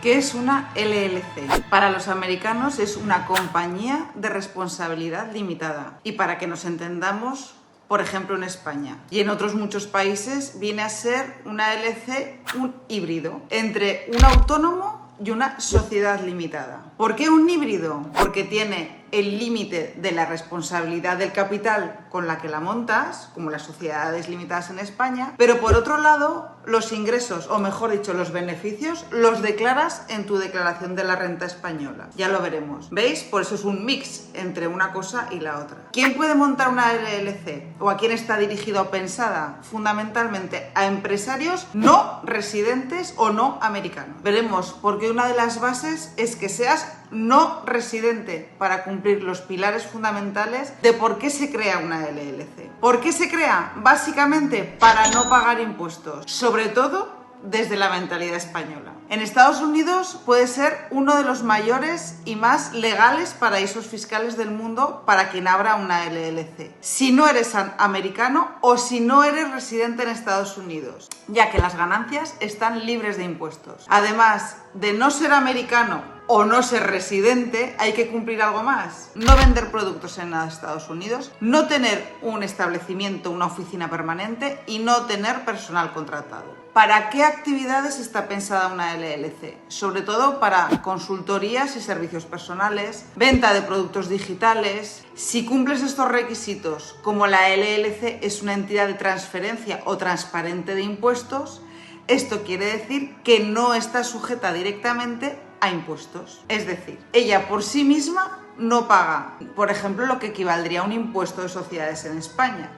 ¿Qué es una LLC? Para los americanos es una compañía de responsabilidad limitada. Y para que nos entendamos, por ejemplo en España y en otros muchos países, viene a ser una LLC un híbrido entre un autónomo y una sociedad limitada. ¿Por qué un híbrido? Porque tiene el límite de la responsabilidad del capital con la que la montas, como las sociedades limitadas en España, pero por otro lado, los ingresos, o mejor dicho, los beneficios, los declaras en tu declaración de la renta española. Ya lo veremos. ¿Veis? Por eso es un mix entre una cosa y la otra. ¿Quién puede montar una LLC? ¿O a quién está dirigida o pensada? Fundamentalmente a empresarios no residentes o no americanos. Veremos, porque una de las bases es que seas no residente para cumplir los pilares fundamentales de por qué se crea una LLC. ¿Por qué se crea? Básicamente para no pagar impuestos, sobre todo desde la mentalidad española. En Estados Unidos puede ser uno de los mayores y más legales paraísos fiscales del mundo para quien abra una LLC. Si no eres americano o si no eres residente en Estados Unidos, ya que las ganancias están libres de impuestos. Además de no ser americano o no ser residente, hay que cumplir algo más. No vender productos en Estados Unidos, no tener un establecimiento, una oficina permanente y no tener personal contratado. ¿Para qué actividades está pensada una LLC? Sobre todo para consultorías y servicios personales, venta de productos digitales. Si cumples estos requisitos, como la LLC es una entidad de transferencia o transparente de impuestos, esto quiere decir que no está sujeta directamente a impuestos. Es decir, ella por sí misma no paga, por ejemplo, lo que equivaldría a un impuesto de sociedades en España,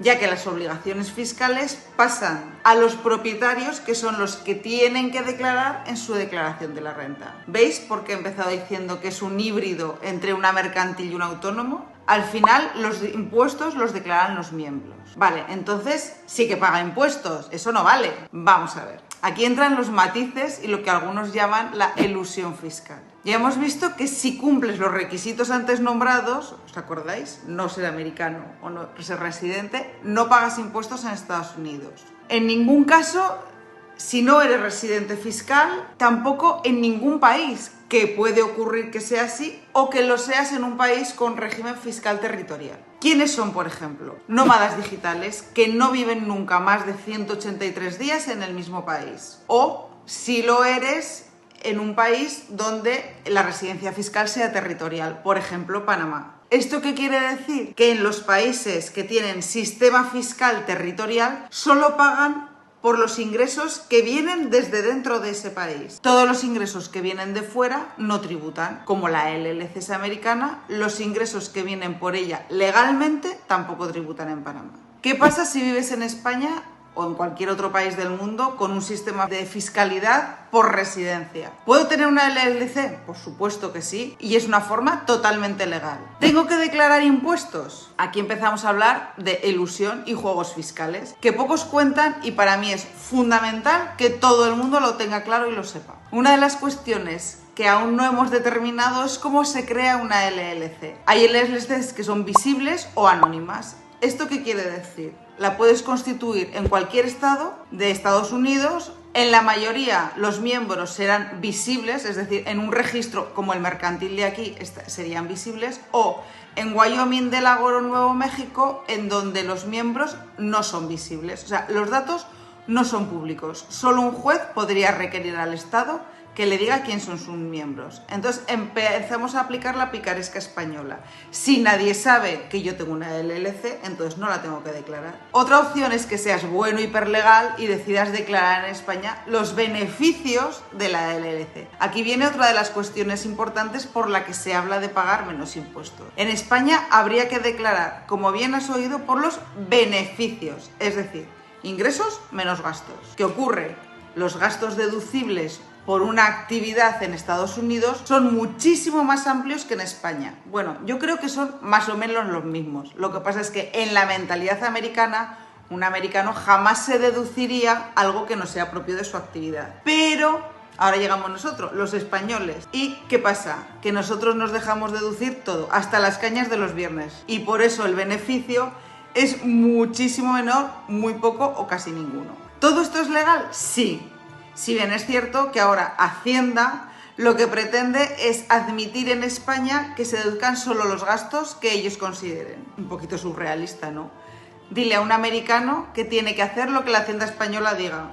ya que las obligaciones fiscales pasan a los propietarios, que son los que tienen que declarar en su declaración de la renta. ¿Veis por qué he empezado diciendo que es un híbrido entre una mercantil y un autónomo? Al final los impuestos los declaran los miembros. Vale, entonces sí que paga impuestos, eso no vale. Vamos a ver. Aquí entran los matices y lo que algunos llaman la elusión fiscal. Ya hemos visto que si cumples los requisitos antes nombrados, ¿os acordáis? No ser americano o no ser residente, no pagas impuestos en Estados Unidos. En ningún caso, si no eres residente fiscal, tampoco en ningún país, que puede ocurrir que sea así, o que lo seas en un país con régimen fiscal territorial. ¿Quiénes son, por ejemplo? Nómadas digitales que no viven nunca más de 183 días en el mismo país. O si lo eres en un país donde la residencia fiscal sea territorial, por ejemplo, Panamá. ¿Esto qué quiere decir? Que en los países que tienen sistema fiscal territorial solo pagan por los ingresos que vienen desde dentro de ese país. Todos los ingresos que vienen de fuera no tributan. Como la LLC es americana, los ingresos que vienen por ella legalmente tampoco tributan en Panamá. ¿Qué pasa si vives en España o en cualquier otro país del mundo con un sistema de fiscalidad por residencia? ¿Puedo tener una LLC? Por supuesto que sí, y es una forma totalmente legal. ¿Tengo que declarar impuestos? Aquí empezamos a hablar de elusión y juegos fiscales, que pocos cuentan y para mí es fundamental que todo el mundo lo tenga claro y lo sepa. Una de las cuestiones que aún no hemos determinado es cómo se crea una LLC. Hay LLCs que son visibles o anónimas. ¿Esto qué quiere decir? La puedes constituir en cualquier estado de Estados Unidos. En la mayoría los miembros serán visibles, es decir, en un registro como el mercantil de aquí serían visibles, o en Wyoming, Delaware o Nuevo México, en donde los miembros no son visibles. O sea, los datos no son públicos. Solo un juez podría requerir al Estado que le diga quién son sus miembros. Entonces empezamos a aplicar la picaresca española. Si nadie sabe que yo tengo una LLC, entonces no la tengo que declarar. Otra opción es que seas bueno hiperlegal y decidas declarar en España los beneficios de la LLC. Aquí viene otra de las cuestiones importantes por la que se habla de pagar menos impuestos. En España habría que declarar, como bien has oído, por los beneficios, es decir, ingresos menos gastos. ¿Qué ocurre? Los gastos deducibles por una actividad en Estados Unidos son muchísimo más amplios que en España. Bueno, yo creo que son más o menos los mismos. Lo que pasa es que en la mentalidad americana, un americano jamás se deduciría algo que no sea propio de su actividad. Pero ahora llegamos nosotros, los españoles. ¿Y qué pasa? Que nosotros nos dejamos deducir todo, hasta las cañas de los viernes. Y por eso el beneficio es muchísimo menor, muy poco o casi ninguno. ¿Todo esto es legal? Sí. Si bien es cierto que ahora Hacienda lo que pretende es admitir en España que se deduzcan solo los gastos que ellos consideren. Un poquito surrealista, ¿no? Dile a un americano que tiene que hacer lo que la Hacienda española diga.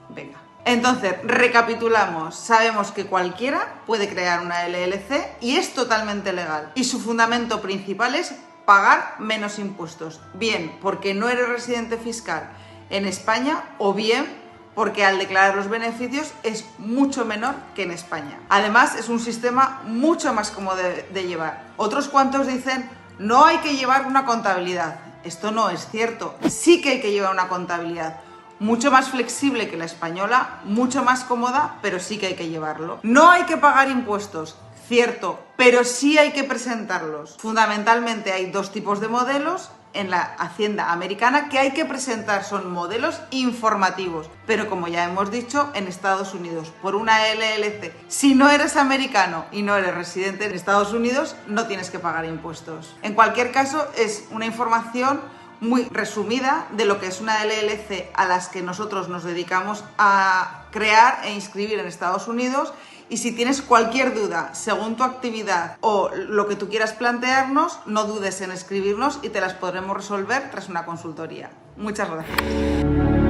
Venga. Entonces, recapitulamos. Sabemos que cualquiera puede crear una LLC y es totalmente legal. Y su fundamento principal es pagar menos impuestos. Bien porque no eres residente fiscal en España o bien porque al declarar los beneficios es mucho menor que en España. Además, es un sistema mucho más cómodo de llevar. Otros cuantos dicen, no hay que llevar una contabilidad. Esto no es cierto. Sí que hay que llevar una contabilidad. Mucho más flexible que la española, mucho más cómoda, pero sí que hay que llevarlo. No hay que pagar impuestos. Cierto, pero sí hay que presentarlos. Fundamentalmente hay dos tipos de modelos en la Hacienda americana que hay que presentar, son modelos informativos, pero como ya hemos dicho, en Estados Unidos, por una LLC, si no eres americano y no eres residente en Estados Unidos, no tienes que pagar impuestos. En cualquier caso, es una información muy resumida de lo que es una LLC a las que nosotros nos dedicamos a crear e inscribir en Estados Unidos. Y si tienes cualquier duda según tu actividad o lo que tú quieras plantearnos, no dudes en escribirnos y te las podremos resolver tras una consultoría. Muchas gracias.